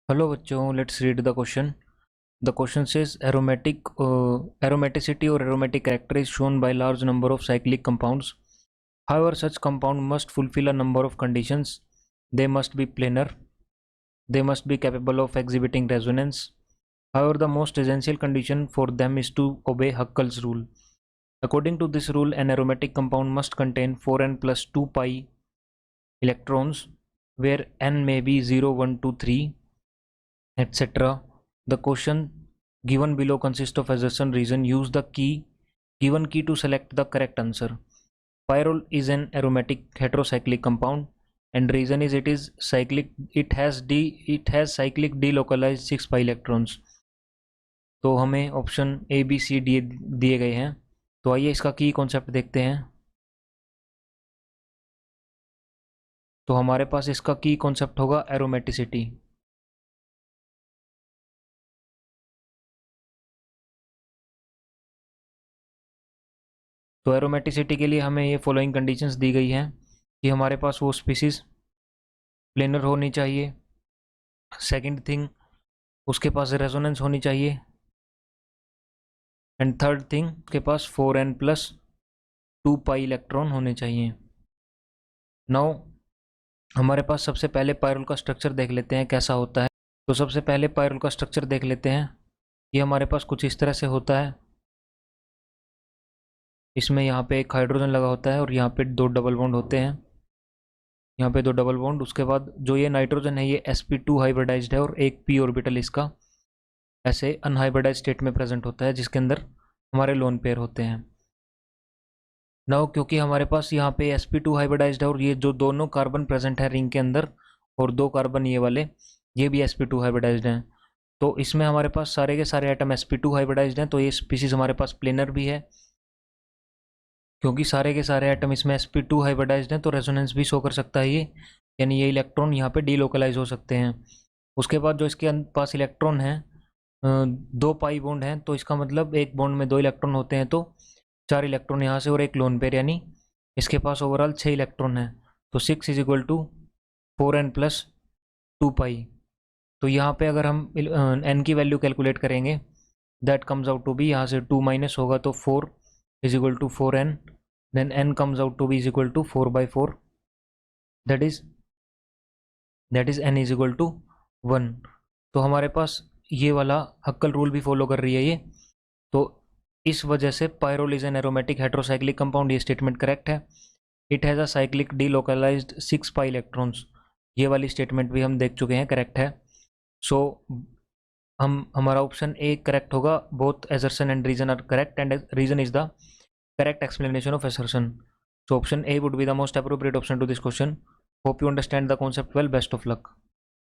Hello बच्चों, let's read the question. The question says aromaticity or aromatic character is shown by large number of cyclic compounds. However, such compound must fulfill a number of conditions. They must be planar. They must be capable of exhibiting resonance. However, the most essential condition for them is to obey Huckel's rule. According to this rule, an aromatic compound must contain 4n plus 2 pi electrons, where n may be 0, 1, 2, 3, etc. The question given below consists of assertion reason. Use the given key to select the correct answer. Pyrrole is an aromatic heterocyclic compound, and reason is it is cyclic. It has cyclic delocalized 6 pi electrons. तो हमें option A B C D दिए गए हैं. तो आइए इसका की concept देखते हैं. तो हमारे पास इसका की कॉन्सेप्ट होगा एरोमेटिसिटी. तो एरोमेटिसिटी के लिए हमें ये फॉलोइंग कंडीशंस दी गई हैं कि हमारे पास वो स्पीसीज प्लेनर होनी चाहिए. सेकंड थिंग, उसके पास रेजोनेंस होनी चाहिए. एंड थर्ड थिंग, उसके पास 4n प्लस 2 पाई इलेक्ट्रॉन होने चाहिए. नाउ हमारे पास सबसे पहले पायरोल का स्ट्रक्चर देख लेते हैं कैसा होता है. तो सबसे पहले पायरोल का स्ट्रक्चर देख लेते हैं. ये हमारे पास कुछ इस तरह से होता है. इसमें यहाँ पे एक हाइड्रोजन लगा होता है और यहाँ पे 2 डबल बॉन्ड होते हैं. यहाँ पे 2 डबल बॉन्ड. उसके बाद जो ये नाइट्रोजन है ये sp2 हाइब्रिडाइज्ड है और एक p ऑर्बिटल इसका ऐसे अनहाइब्रिडाइज्ड स्टेट में प्रेजेंट होता है जिसके अंदर हमारे लोन पेयर होते हैं. नाउ क्योंकि हमारे पास यहाँ पे sp2 हाइब्रिडाइज्ड है और ये जो दोनों कार्बन प्रेजेंट है रिंग के अंदर और 2 कार्बन ये वाले ये भी sp2 हाइब्रिडाइज्ड हैं, तो इसमें हमारे पास सारे के सारे एटम sp2 हाइब्रिडाइज्ड हैं. तो ये स्पीसीज हमारे पास प्लेनर भी है क्योंकि सारे के सारे एटम इसमें sp2 हाइब्रिडाइज्ड हैं. तो रेजोनेंस भी शो कर सकता है ये, यानी ये इलेक्ट्रॉन यहाँ पे डीलोकलाइज हो सकते हैं. उसके बाद जो इसके पास इलेक्ट्रॉन है 2 पाई बॉन्ड हैं, तो इसका मतलब एक बॉन्ड में 2 इलेक्ट्रॉन होते हैं, तो 4 इलेक्ट्रॉन यहाँ से और एक लोन पेयर, यानी इसके पास ओवरऑल 6 इलेक्ट्रॉन हैं. तो 6 is equal to 4n plus 2 pi. तो यहाँ पे अगर हम n की वैल्यू कैलकुलेट करेंगे that comes out to be, यहाँ से 2 माइनस होगा तो 4 is equal to 4n. then n comes out to be is equal to 4 by 4, that is n is equal to 1. तो हमारे पास ये वाला हक्कल रूल भी फॉलो कर रही है ये. तो इस वजह से pyrrole is an aromatic heterocyclic compound, ये स्टेटमेंट करेक्ट है. It has a cyclic delocalised 6 pi electrons, ये वाली स्टेटमेंट भी हम देख चुके हैं, करेक्ट है. सो हमारा ऑप्शन ए करेक्ट होगा. Both assertion and reason are correct and reason is the correct explanation of assertion. So option A would be the most appropriate option to this question. Hope you understand the concept well. Best of luck.